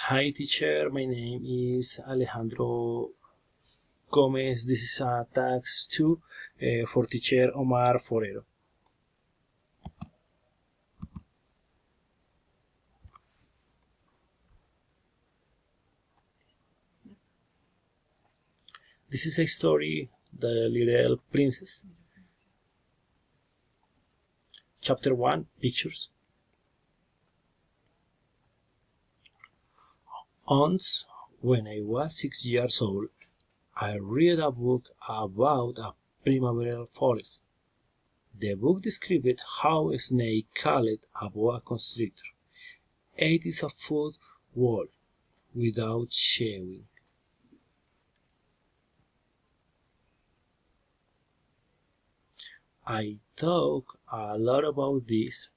Hi teacher, my name is Alejandro Gomez. This is a task 2 for teacher Omar Forero. This is a story, The Little Princess. Chapter 1, Pictures. Once, when I was 6 years old, I read a book about a primavera forest. The book described how a snake called a boa constrictor ate its food whole without chewing. I thought a lot about this,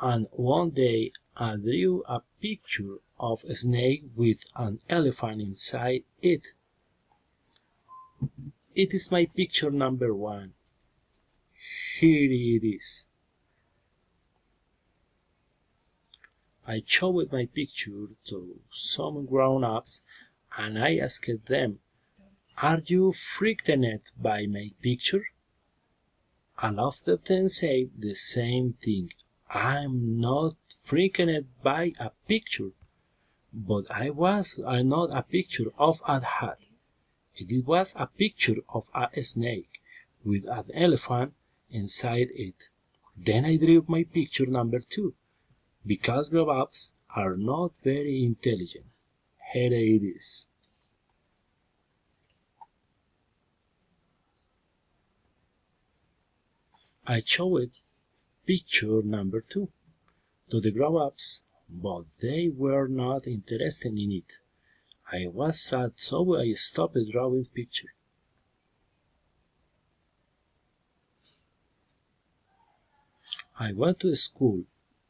and one day I drew a picture of a snake with an elephant inside it. It is my picture number 1. Here it is. I showed my picture to some grown-ups and I asked them, "Are you frightened by my picture?" A lot of them said the same thing. "I'm not frightened by a picture." But I was not a picture of a hat. It was a picture of a snake with an elephant inside it. Then I drew my picture number 2, because grown-ups are not very intelligent. Here it is. I showed picture number 2 to the grown-ups, but they were not interested in it. I was sad, so I stopped drawing pictures. I went to school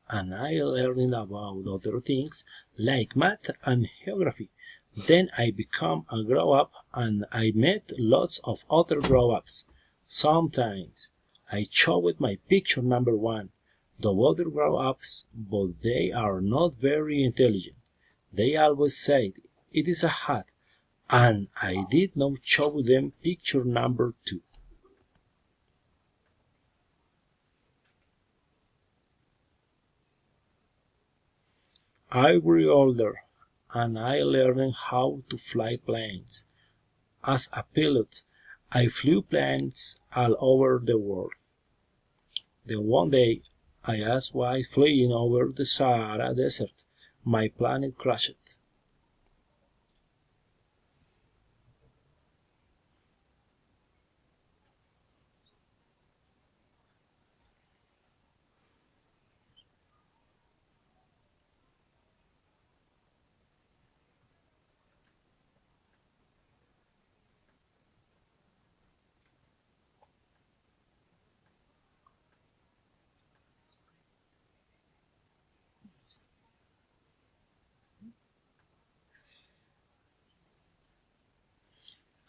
and I learned about other things like math and geography. Then I became a grown-up and I met lots of other grown-ups. Sometimes I showed my picture number 1 to other grown-ups, but they are not very intelligent. They always said it is a hat, and I did not show them picture number 2. I grew older and I learned how to fly planes. As a pilot, I flew planes all over the world. Then one day, I was while flying over the Sahara Desert, my plane crashed.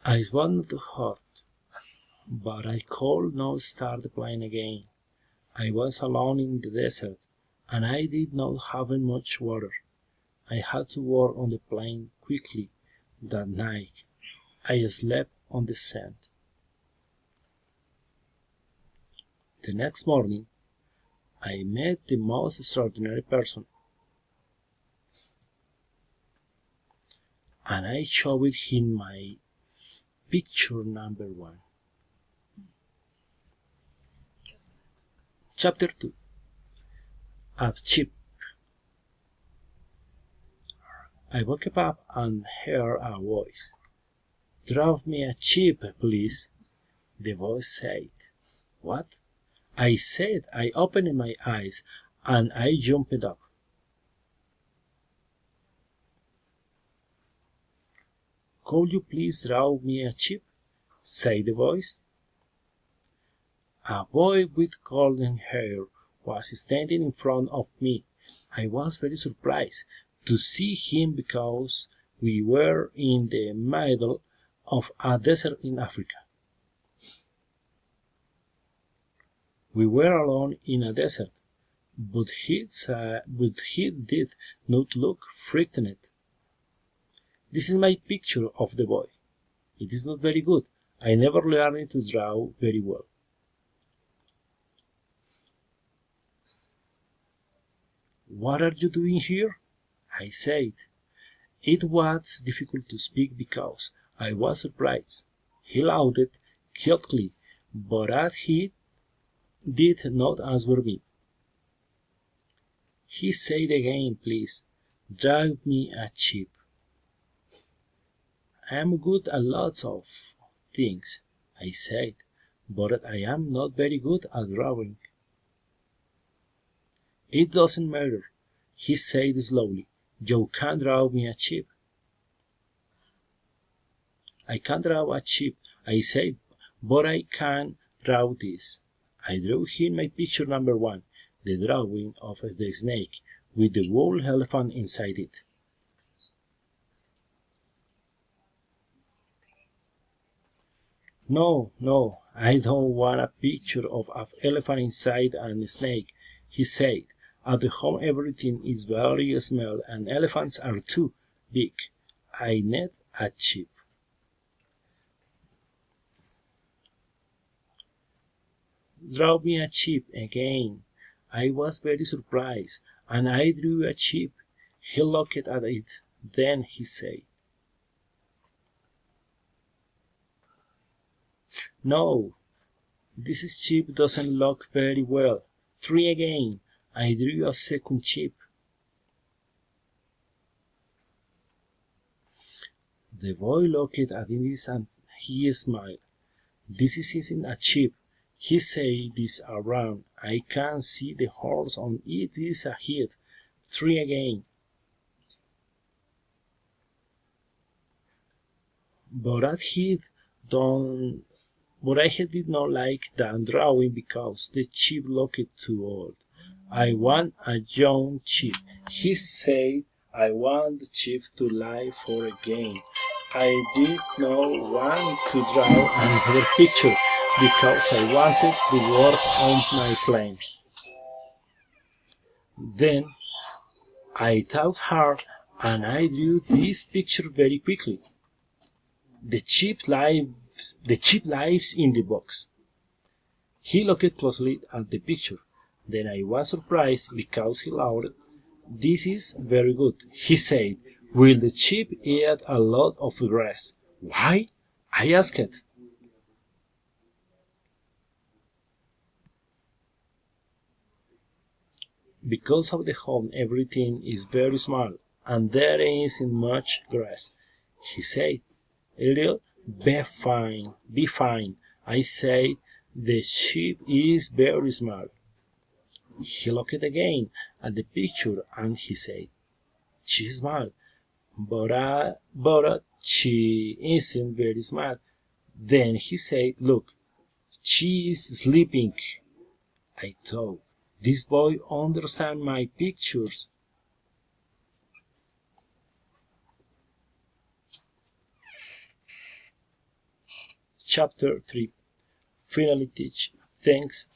I wanted to hurt, but I could not start the plane again. I was alone in the desert, and I did not have much water. I had to work on the plane quickly. That night, I slept on the sand. The next morning, I met the most extraordinary person, and I showed him my picture number 1. Chapter 2, A Sheep. I woke up and heard a voice. "Draw me a sheep, please." The voice said. "What?" I said. I opened my eyes and I jumped up. "Could you please draw me a sheep?" said the voice. A boy with golden hair was standing in front of me. I was very surprised to see him because we were in the middle of a desert in Africa. We were alone in a desert, but he did not look frightened. This is my picture of the boy. It is not very good. I never learned to draw very well. What are you doing here? I said. It was difficult to speak because I was surprised. He laughed quietly, but he did not answer me. He said again, please, draw me a sheep. I am good at lots of things, I said, but I am not very good at drawing. It doesn't matter, he said slowly. You can draw me a sheep. I can draw a sheep, I said, but I can draw this. I drew here my picture number 1, the drawing of the snake with the wool elephant inside it. No, no, I don't want a picture of an elephant inside a snake, he said. At home everything is very small and elephants are too big. I need a sheep. Draw me a sheep again. I was very surprised, and I drew a sheep. He looked at it. Then he said, no, this sheep doesn't look very well. Try again. I drew a second sheep. The boy looked at it and he smiled. This isn't a sheep. He said this around. I can see the horse on it is a head. Try again. But he don't But I did not like that drawing because the sheep looked too old. I want a young sheep. He said, I want the sheep to live for again. I did not want to draw another picture because I wanted to work on my plan. Then I thought hard and I drew this picture very quickly. The sheep lives in the box. He looked closely at the picture. Then I was surprised because he laughed. This is very good, he said. Will the sheep eat a lot of grass? Why? I asked. Because of the home everything is very small and there isn't much grass, he said. Ariel, be fine. I say the sheep is very small. He looked again at the picture and he said, she's small, but she isn't very small. Then he said, look, she is sleeping. I thought, this boy understands my pictures. Chapter 3 Finally teach. Thanks